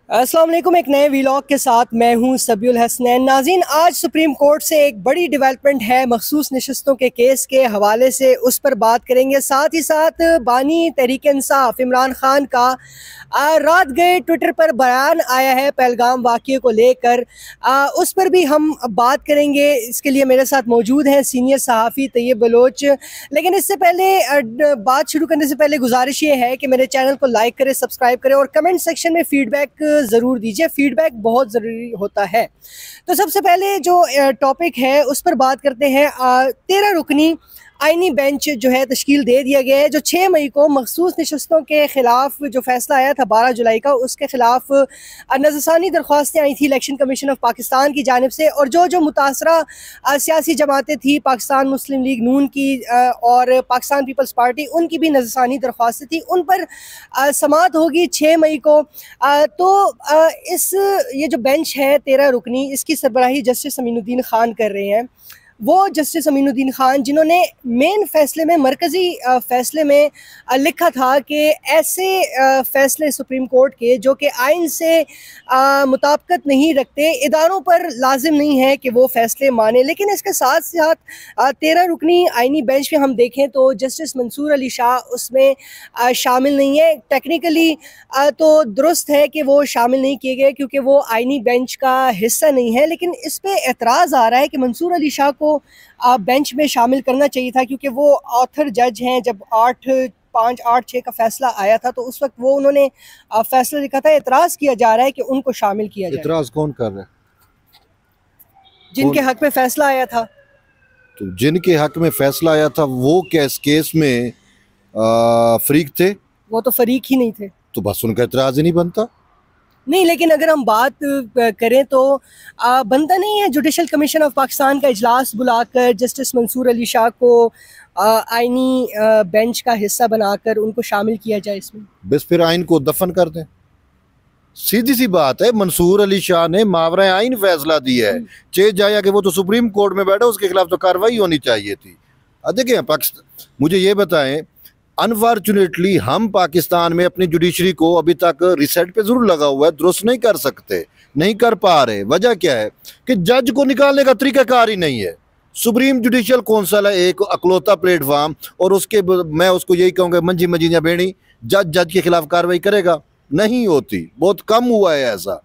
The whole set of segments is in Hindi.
अस्सलाम वालेकुम। एक नए व्लॉग के साथ मैं हूं सबीउल हसनैन। नाज़रीन, आज सुप्रीम कोर्ट से एक बड़ी डेवलपमेंट है मखसूस नशस्तों के केस के हवाले से, उस पर बात करेंगे। साथ ही साथ बानी तहरीक इंसाफ इमरान खान का रात गए ट्विटर पर बयान आया है पहलगाम वाक़ये को लेकर, उस पर भी हम बात करेंगे। इसके लिए मेरे साथ मौजूद हैं सीनियर सहाफ़ी तैयब बलोच। लेकिन इससे पहले बात शुरू करने से पहले गुजारिश ये है कि मेरे चैनल को लाइक करें, सब्सक्राइब करें और कमेंट सेक्शन में फ़ीडबैक ज़रूर दीजिए। फ़ीडबैक बहुत ज़रूरी होता है। तो सबसे पहले जो टॉपिक है उस पर बात करते हैं। 13 रुकनी आइनी बेंच जो है तश्कील दे दिया गया है। जो 6 मई को मखसूस नशस्तों के ख़िलाफ़ जो फ़ैसला आया था 12 जुलाई का, उसके ख़िलाफ़ नज़रसानी दरख्वास्तें आई थी इलेक्शन कमीशन ऑफ पाकिस्तान की जानिब से। और जो मुतासरा सियासी जमातें थी, पाकिस्तान मुस्लिम लीग नून की और पाकिस्तान पीपल्स पार्टी, उनकी भी नज़रसानी दरख्वास्तें थी। उन पर समाअत होगी 6 मई को। ये जो बेंच है 13 रुकनी, इसकी सरबराही जस्टिस अमीनुद्दीन ख़ान कर रहे हैं। वो जस्टिस अमीनुद्दीन ख़ान जिन्होंने मेन फ़ैसले में, मरकज़ी फ़ैसले में लिखा था कि ऐसे फ़ैसले सुप्रीम कोर्ट के जो कि आइन से मुताबिकत नहीं रखते, इदारों पर लाजिम नहीं है कि वो फ़ैसले माने। लेकिन इसके साथ साथ 13 रुकनी आइनी बेंच में हम देखें तो जस्टिस मंसूर अली शाह उसमें शामिल नहीं है। टेक्निकली तो दुरुस्त है कि वो शामिल नहीं किए गए क्योंकि वो आइनी बेंच का हिस्सा नहीं है। लेकिन इस पर एतराज़ आ रहा है कि मंसूर अली शाह को बेंच में शामिल करना चाहिए था क्योंकि वो ऑथर जज हैं। जब 8-5-8-6 का फैसला आया था तो उस वक्त वो उन्होंने फैसला लिखा था। एतराज़ किया जा रहा है कि उनको शामिल किया जाए। एतराज़ कौन कर रहा है? जिनके हक में फैसला आया था। तो जिनके हक में फैसला आया था वो केस में फरीक थे? वो तो फरीक ही नहीं थे, तो बस उनका एतराज़ ही नहीं बनता। नहीं। लेकिन अगर हम बात करें तो बनता नहीं है जुडिशल कमीशन ऑफ पाकिस्तान का इजलास बुलाकर जस्टिस मंसूर अली शाह को आइनी बेंच का हिस्सा बनाकर उनको शामिल किया जाए इसमें। बस फिर आइन को दफन कर दें। सीधी सी बात है, मंसूर अली शाह ने मावरा आइन फैसला दिया है। चेंज जाया कि वो तो सुप्रीम कोर्ट में बैठा, उसके खिलाफ तो कार्रवाई होनी चाहिए थी। देखिए पाकिस्तान, मुझे ये बताएं, अनफॉर्चुनेटली हम पाकिस्तान में अपनी जुडिशरी को अभी तक रिसेट पे जरूर लगा हुआ है, दुरुस्त नहीं कर सकते, नहीं कर पा रहे। वजह क्या है कि जज को निकालने का तरीकाकार ही नहीं है। सुप्रीम जुडिशियल कौंसिल है एक अकलौता प्लेटफॉर्म, और उसके मैं उसको यही कहूँगा मंजी मजीनिया बेड़ी, जज के खिलाफ कार्रवाई करेगा? नहीं होती, बहुत कम हुआ है ऐसा।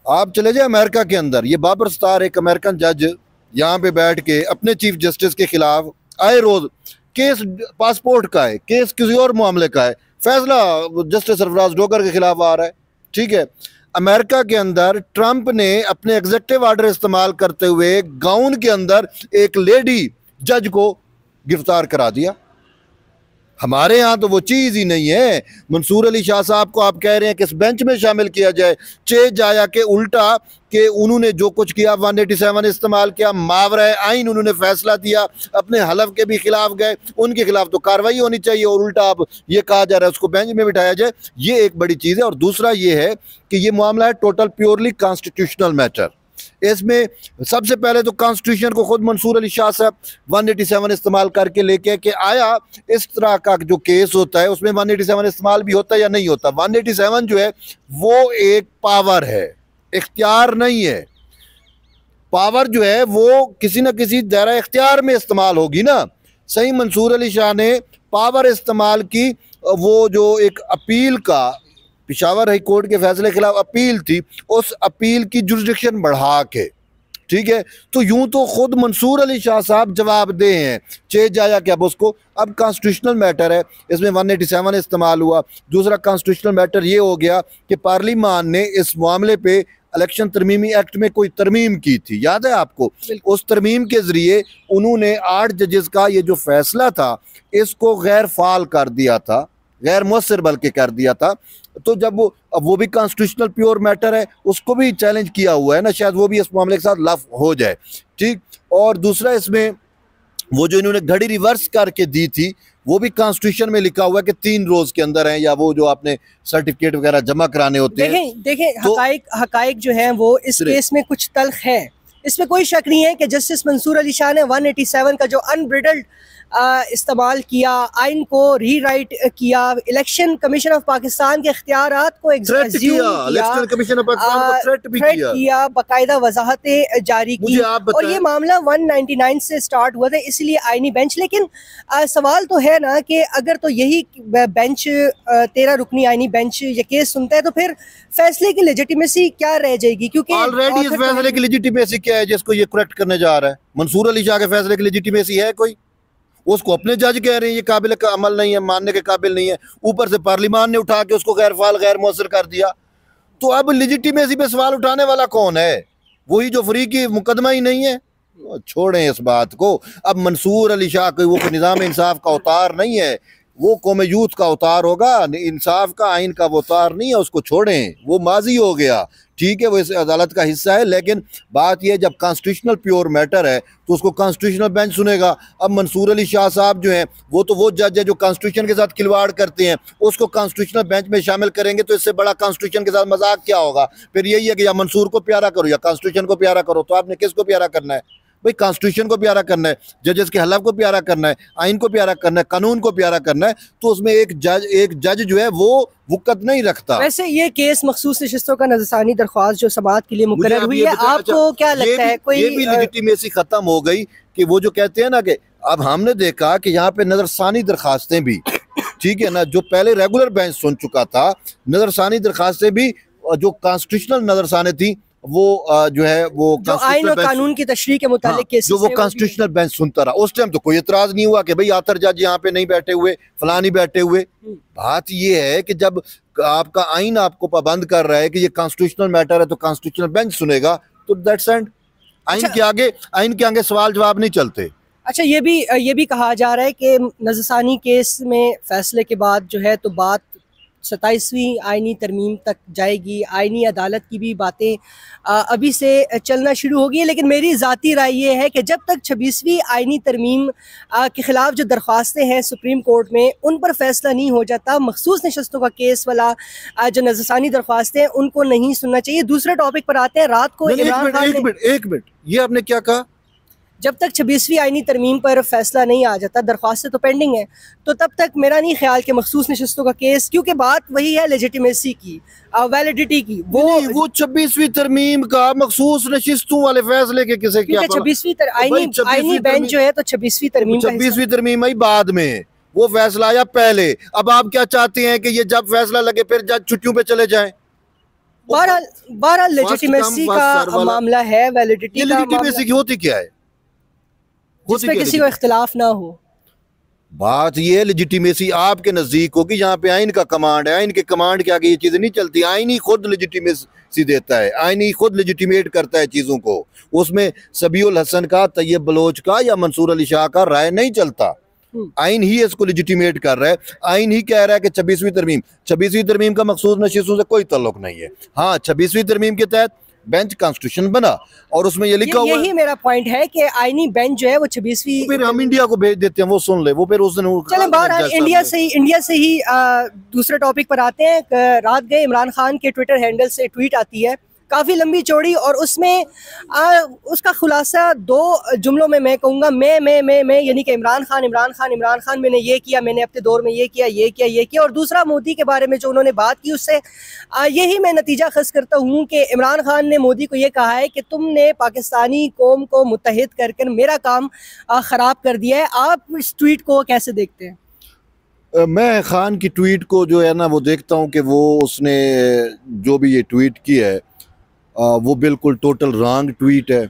आप चले जाए अमेरिका के अंदर, ये बाबर स्टार एक अमेरिकन जज यहाँ पे बैठ के अपने चीफ जस्टिस के खिलाफ आए रोज, केस पासपोर्ट का है, केस किसी और मामले का है, फैसला जस्टिस सरफराज डोगर के खिलाफ आ रहा है। ठीक है, अमेरिका के अंदर ट्रंप ने अपने एग्जीक्यूटिव ऑर्डर इस्तेमाल करते हुए गाउन के अंदर एक लेडी जज को गिरफ्तार करा दिया। हमारे यहाँ तो वो चीज़ ही नहीं है। मंसूर अली शाह साहब को आप कह रहे हैं कि इस बेंच में शामिल किया जाए, चेंज आया कि उल्टा कि उन्होंने जो कुछ किया 187 इस्तेमाल किया, मावरा आइन उन्होंने फैसला दिया, अपने हलफ के भी खिलाफ गए, उनके खिलाफ तो कार्रवाई होनी चाहिए, और उल्टा अब ये कहा जा रहा है उसको बेंच में बिठाया जाए। ये एक बड़ी चीज़ है। और दूसरा ये है कि ये मामला है टोटल प्योरली कॉन्स्टिट्यूशनल मैटर। इसमें सबसे पहले तो कॉन्स्टिट्यूशन को खुद मंसूर अली शाह साहब 187 इस्तेमाल करके लेके कि आया इस तरह का जो केस होता है उसमें 187 इस्तेमाल भी होता है या नहीं होता। 187 जो है वो एक पावर है, इख्तियार नहीं है। पावर जो है वो किसी न किसी दायरा इख्तियार में इस्तेमाल होगी ना। सही मंसूर अली शाह ने पावर इस्तेमाल की, वो जो एक अपील का पेशावर हाई कोर्ट के फैसले के खिलाफ अपील थी, उस अपील की जुरिस्डिक्शन बढ़ा के, ठीक है। तो यूं तो खुद मंसूर अली शाह साहब जवाबदेह हैं, चेंज आया कि अब उसको, अब कॉन्स्टिट्यूशनल मैटर है, इसमें 187 इस्तेमाल हुआ। दूसरा कॉन्स्टिट्यूशनल मैटर ये हो गया कि पार्लियामान ने इस मामले पे इलेक्शन तरमीमी एक्ट में कोई तरमीम की थी, याद है आपको? उस तरमीम के ज़रिए उन्होंने 8 जजेस का ये जो फैसला था इसको गैर फाल कर दिया था, गैर मुअस्सर बल्कि कर दिया था। तो जब वो भी कॉन्स्टिट्यूशनल प्योर मैटर है, उसको भी चैलेंज किया हुआ है ना, शायद वो भी इस मामले के साथ लफ हो जाए। ठीक। और दूसरा इसमें वो जो इन्होंने घड़ी रिवर्स करके दी थी वो भी कॉन्स्टिट्यूशन में लिखा हुआ है कि 3 रोज के अंदर है, या वो जो आपने सर्टिफिकेट वगैरह जमा कराने होते हैं। देखें तो हकाइक जो है वो इस केस में कुछ तल्ख है, इसमें कोई शक नहीं है कि जस्टिस मंसूर अली शाह ने 187 का जो अनब्रिडल्ड इस्तेमाल किया, आइन को रीराइट किया, इलेक्शन कमीशन ऑफ पाकिस्तान के इख्तियारात को थ्रेट किया, बाकायदा वजाहतें जारी की, और ये मामला 199 से स्टार्ट हुआ था, इसलिए आइनी बेंच। लेकिन सवाल तो है ना कि अगर तो यही बेंच 13 रुकनी आइनी बेंच ये केस सुनता है तो फिर फैसले की लेजिटिमेसी क्या रह जाएगी? क्योंकि ऑलरेडी इस फैसले की लेजिटिमेसी क्या है जिसको ये करेक्ट करने जा रहा है? मंसूर अली शाह के फैसले की लेजिटिमेसी है कोई? उसको अपने जज कह रहे हैं ये काबिल का अमल नहीं है, मानने के काबिल नहीं है, ऊपर से पार्लिमान ने उठा के उसको गैर फाल गैर मौसर कर दिया। तो अब लेजिटिमेसी पे सवाल उठाने वाला कौन है? वही जो फरीकी मुकदमा ही नहीं है। छोड़ें इस बात को। अब मंसूर अली शाह कोई वो निज़ाम इंसाफ का अवतार नहीं है, वो कौम यूथ का अवतार होगा, इंसाफ का आइन का वो अवतार नहीं है। उसको छोड़ें, वो माजी हो गया, ठीक है, वो इस अदालत का हिस्सा है। लेकिन बात यह जब कॉन्स्टिट्यूशनल प्योर मैटर है तो उसको कॉन्स्टिट्यूशनल बेंच सुनेगा। अब मंसूर अली शाह साहब जो हैं वो जज है जो कॉन्स्टिट्यूशन के साथ खिलवाड़ करते हैं, उसको कॉन्स्टिट्यूशनल बेंच में शामिल करेंगे तो इससे बड़ा कॉन्स्टिट्यूशन के साथ मजाक क्या होगा? फिर यही है कि या मंसूर को प्यारा करो या कॉन्स्टिट्यूशन को प्यारा करो। तो आपने किसको प्यारा करना है भाई? कॉन्स्टिट्यूशन को प्यारा करना है, जजेस के हलफ को प्यारा करना है, आइन को प्यारा करना है, कानून को प्यारा करना है। तो उसमें एक जज जो है वो वक़्त नहीं रखता। वैसे ये केस मखसूस नशिस्तों का नज़रसानी दरख्वास्त जो समाअत के लिए मुकर्रर हुई है, आपको क्या लगता है कोई भी लेजिटिमेसी खत्म हो गई? कि वो जो कहते हैं ना कि अब हमने देखा कि यहाँ पे नजरसानी दरखास्तें भी ठीक है ना, जो पहले रेगुलर बेंच सुन चुका था, नजरसानी दरखास्तें भी जो कॉन्स्टिट्यूशनल नजरसाने थी वो जो है वो जो आइन और कानून की तशरीह के मुतालिक केसेस जो वो कॉन्स्टिट्यूशनल बेंच सुनता रहा। उस टाइम तो कोई एतराज नहीं हुआ कि भाई आतर जज यहाँ पे नहीं बैठे हुए, फलां नहीं बैठे हुए। बात ये है कि जब आपका आइन आपको पाबंद कर रहा है कि ये कॉन्स्टिट्यूशनल मैटर है तो कॉन्स्टिट्यूशनल बेंच सुनेगा, तो दैट्स एंड। आइन के आगे सवाल जवाब नहीं चलते। अच्छा, ये भी कहा जा रहा है कि नज़रसानी केस में फैसले के बाद जो है तो बात 27वीं आइनी तरमीम तक जाएगी, आइनी अदालत की भी बातें अभी से चलना शुरू होगी। लेकिन मेरी ज़ाती राय ये है कि जब तक 26वीं आइनी तरमीम के ख़िलाफ़ जो दरख्वास्तें हैं सुप्रीम कोर्ट में उन पर फैसला नहीं हो जाता, मखसूस नशस्तों का केस वाला जो नज़रसानी दरख्वास्तें हैं उनको नहीं सुनना चाहिए। दूसरे टॉपिक पर आते हैं। रात को एक मिनट, ये आपने क्या कहा? जब तक 26वीं आइनी तरमीम पर फैसला नहीं आ जाता, दरख्वास्तें तो पेंडिंग है, तो तब तक मेरा नहीं ख्याल कि मखसूस नशस्तों का केस, क्योंकि बात वही है लेजिटिमेसी की, वैलिडिटी की। वो 26वीं तरमीम का मखसूस नशिस्तों वाले फैसले के किसे क्या? 26वीं आइनी बेंच जो है तो 26वीं तरमीम आई बाद में, वो फैसला आया पहले। अब आप क्या चाहते हैं कि ये जब फैसला लगे फिर जज छुट्टियों पे चले जाएं? बहरहाल लेजिटिमेसी का मामला है, वैलिडिटी की होती क्या है? जिसमें किसी को इख्तिलाफ ना हो। बात ये है लेजिटिमेसी आपके नजदीक होगी, यहाँ पे आइन का कमांड है, आइन के कमांड के आगे ये चीजें नहीं चलती। आइन ही खुद लेजिटिमेसी देता है, आइन ही खुद लेजिटिमेट करता है चीजों को। उसमें सबीउल हसन का, तैयब बलोच का या मंसूर अली शाह का राय नहीं चलता, आइन ही इसको लेजिटिमेट कर रहा है। आइन ही कह रहा है कि 26वीं तरमीम का मखसूस नशिस्तों से कोई ताल्लुक नहीं है। हाँ, 26वीं तरमीम के तहत बेंच कॉन्स्टिट्यूशन बना और उसमें ये लिखा हुआ, यही मेरा पॉइंट है कि आईनी बेंच जो है वो 26वीं, फिर हम इंडिया को भेज देते हैं, वो सुन ले, वो फिर उस दिन चलें बाहर इंडिया से ही दूसरे टॉपिक पर आते हैं। रात गए इमरान खान के ट्विटर हैंडल से ट्वीट आती है काफ़ी लंबी चौड़ी, और उसमें उसका खुलासा 2 जुमलों में मैं कहूँगा, मैं यानी कि इमरान खान मैंने ये किया, मैंने अपने दौर में ये किया, और दूसरा मोदी के बारे में जो उन्होंने बात की उससे यही मैं नतीजा खस करता हूँ कि इमरान खान ने मोदी को ये कहा है कि तुमने पाकिस्तानी कौम को मुत्तहिद करके मेरा काम ख़राब कर दिया है। आप इस ट्वीट को कैसे देखते हैं? मैं खान की ट्वीट को जो है ना वो देखता हूँ कि वो उसने जो भी ये ट्वीट की है वो बिल्कुल टोटल रॉन्ग ट्वीट है,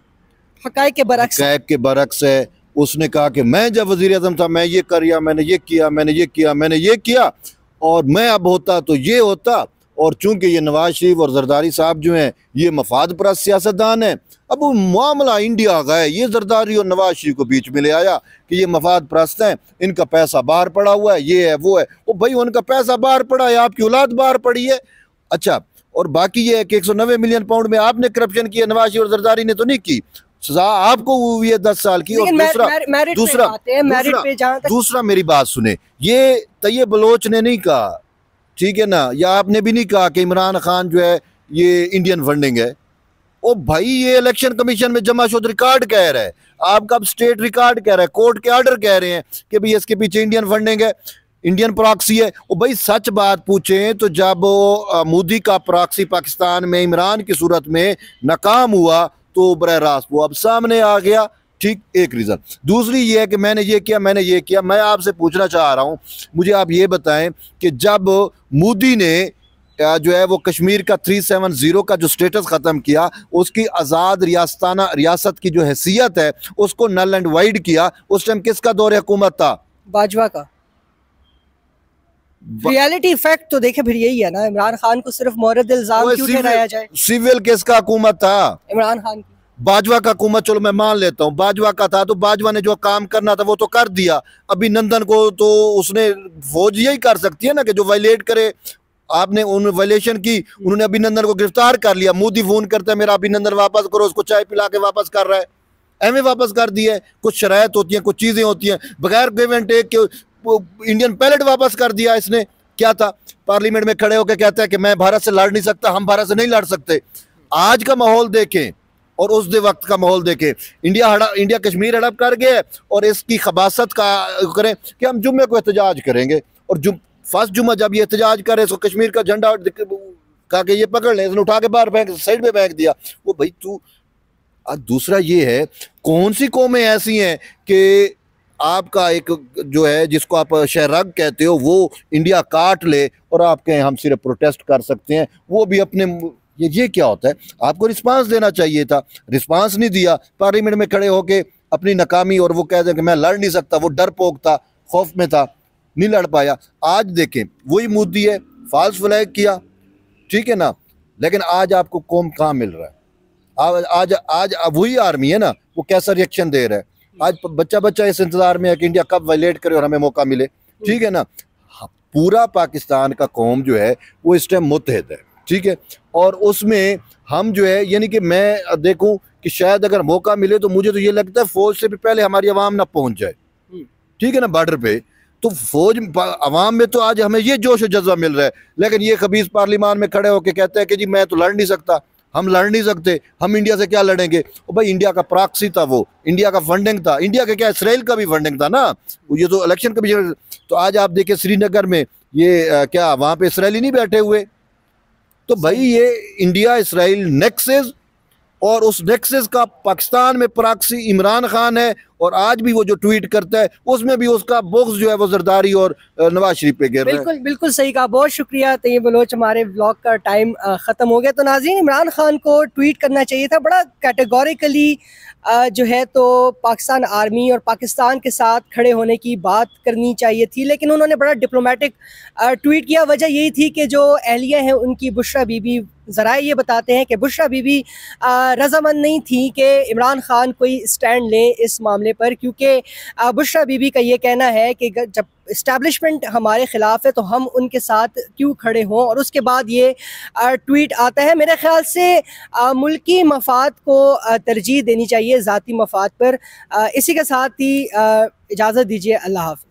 हक़ाइक़ के बरक्स है। उसने कहा कि मैं जब वज़ीर आज़म था मैं ये कर, मैंने ये किया और मैं अब होता तो ये होता, और चूंकि ये नवाज शरीफ और जरदारी साहब जो हैं ये मफाद परस्त सियासतदान हैं। अब वो मामला इंडिया का है, ये जरदारी और नवाज शरीफ को बीच में ले आया कि ये मफाद परस्त हैं, इनका पैसा बाहर पड़ा हुआ है, ये है वो है। वो भाई उनका पैसा बाहर पड़ा है, आपकी औलाद बाहर पड़ी है। अच्छा, और बाकी ये है कि 190 मिलियन पाउंड में आपने करप्शन किया, नवाज शरीफ और जरदारी ने तो नहीं की, सजा आपको हुई है 10 साल की। और दूसरा मेरी बात सुने, ये तैयब बलोच ने नहीं कहा, ठीक है ना, या आपने भी नहीं कहा कि इमरान खान जो है ये इंडियन फंडिंग है। ओ भाई, ये इलेक्शन कमीशन में जमा शुदा रिकॉर्ड कह रहा है, आपका अब स्टेट रिकॉर्ड कह रहा है, कोर्ट के ऑर्डर कह रहे हैं कि भाई इसके पीछे इंडियन फंडिंग है, इंडियन प्रॉक्सी है। ओ भाई सच बात पूछें तो जब मोदी का प्रॉक्सी पाकिस्तान में इमरान की सूरत में नाकाम हुआ तो बरह रास्त वो अब सामने आ गया। ठीक, एक रीज़न। दूसरी ये है कि मैंने ये किया, मैंने ये किया। मैं आपसे पूछना चाह रहा हूँ, मुझे आप ये बताएं कि जब मोदी ने जो है वो कश्मीर का 370 का जो स्टेटस ख़त्म किया, उसकी आज़ाद रियासत की जो हैसियत है उसको नल एंड वाइड किया, उस टाइम किसका दौर हुकूमत था? बाजवा का। रियलिटी फैक्ट तो देखे फिर यही है ना, इमरान खान को सिर्फ मोरद इल्जाम क्यों ठहराया जाए? सिविल किसका हुकूमत था? इमरान खान की। बाजवा का हुकूमत, चलो मैं मान लेता हूँ बाजवा का था, तो बाजवा ने जो काम करना था वो तो कर दिया। अभिनंदन को तो उसने, फौज यही कर सकती है ना कि जो वायलेट करे। आपने उन वायलेशन की, उन्होंने अभिनंदन को गिरफ्तार कर लिया। मोदी फोन करता है मेरा अभिनंदन वापस करो, उसको चाय पिला के वापस कर रहा है, एवं वापस कर दिया है। कुछ शरायत होती है, कुछ चीजें होती हैं, बगैर गिव एंड टेक के इंडियन पैलेट वापस कर दिया इसने। क्या था? पार्लियामेंट में खड़े होकर कहता है कि मैं भारत से लड़ नहीं सकता, हम भारत से नहीं लड़ सकते। आज का माहौल देखें और उस दे वक्त का माहौल देखें, इंडिया कश्मीर हड़प कर गया और इसकी खबासत का करें कि हम जुम्मे को एहतजाज करेंगे, और फर्स्ट जुम्मा जब ये एहतजाज करे इसको कश्मीर का झंडा कहा कि ये पकड़ ले, इसने उठा के बाहर फेंक, साइड में फेंक दिया। वो भाई तू। दूसरा ये है, कौन सी कौमें ऐसी हैं कि आपका एक जो है जिसको आप शहरग कहते हो वो इंडिया काट ले और आप कहें हम सिर्फ प्रोटेस्ट कर सकते हैं, वो भी अपने। ये क्या होता है? आपको रिस्पांस देना चाहिए था, रिस्पांस नहीं दिया। पार्लियामेंट में खड़े होके अपनी नाकामी, और वो कहते हैं कि मैं लड़ नहीं सकता, वो डरपोक था, खौफ में था, नहीं लड़ पाया। आज देखें वही मोदी है, फॉल्स फ्लैग किया, ठीक है ना, लेकिन आज आपको कौम कहाँ मिल रहा है? आज आज आज वही आर्मी है ना, वो कैसा रिएक्शन दे रहा है। आज बच्चा इस इंतजार में है कि इंडिया कब वायलेट करे और हमें मौका मिले, ठीक है ना। पूरा पाकिस्तान का कौम जो है वो इस टाइम मुत्तहिद है, ठीक है, और उसमें हम जो है, यानी कि मैं देखूं कि शायद अगर मौका मिले तो मुझे तो ये लगता है फौज से भी पहले हमारी आवाम ना पहुंच जाए, ठीक है ना, बॉर्डर पे। तो फौज आवाम में तो आज हमें ये जोश और जज्बा मिल रहा है, लेकिन ये खबीज पार्लियामान में खड़े होकर कहते हैं कि जी मैं तो लड़ नहीं सकता, हम लड़ नहीं सकते, हम इंडिया से क्या लड़ेंगे। और भाई इंडिया का प्रॉक्सी था, वो इंडिया का फंडिंग था, इंडिया का क्या इसराइल का भी फंडिंग था ना, ये तो इलेक्शन कमीशन। तो आज आप देखिए श्रीनगर में ये क्या वहाँ पे इसराइली नहीं बैठे हुए? तो भाई ये इंडिया इसराइल नेक्सेस, और उस नेक्सेस का पाकिस्तान में प्रॉक्सी इमरान खान है, और आज भी वो जो ट्वीट करता है उसमें भी उसका बुग़्ज़ जो है वो जरदारी और नवाज शरीफ पे गिर रहा है। बिल्कुल बिल्कुल सही कहा, बहुत शुक्रिया तैयब बलोच। हमारे ब्लॉग का टाइम ख़त्म हो गया। तो नाज़रीन, इमरान खान को ट्वीट करना चाहिए था, बड़ा कैटेगोरिकली जो है तो पाकिस्तान आर्मी और पाकिस्तान के साथ खड़े होने की बात करनी चाहिए थी, लेकिन उन्होंने बड़ा डिप्लोमेटिक ट्वीट किया। वजह यही थी कि जो अहलिया हैं उनकी, बुशरा बीबी, ज़रा ये बताते हैं कि बुशरा बीबी रजामंद नहीं थी कि इमरान खान कोई स्टैंड लें इस मामले पर, क्योंकि बुशरा बीबी का ये कहना है कि जब इस्टेब्लिशमेंट हमारे ख़िलाफ़ है तो हम उनके साथ क्यों खड़े हों। और उसके बाद ये ट्वीट आता है। मेरे ख़्याल से मुल्की मफाद को तरजीह देनी चाहिए ज़ाती मफाद पर। इसी के साथ ही इजाज़त दीजिए, अल्लाह हाफ़िज़।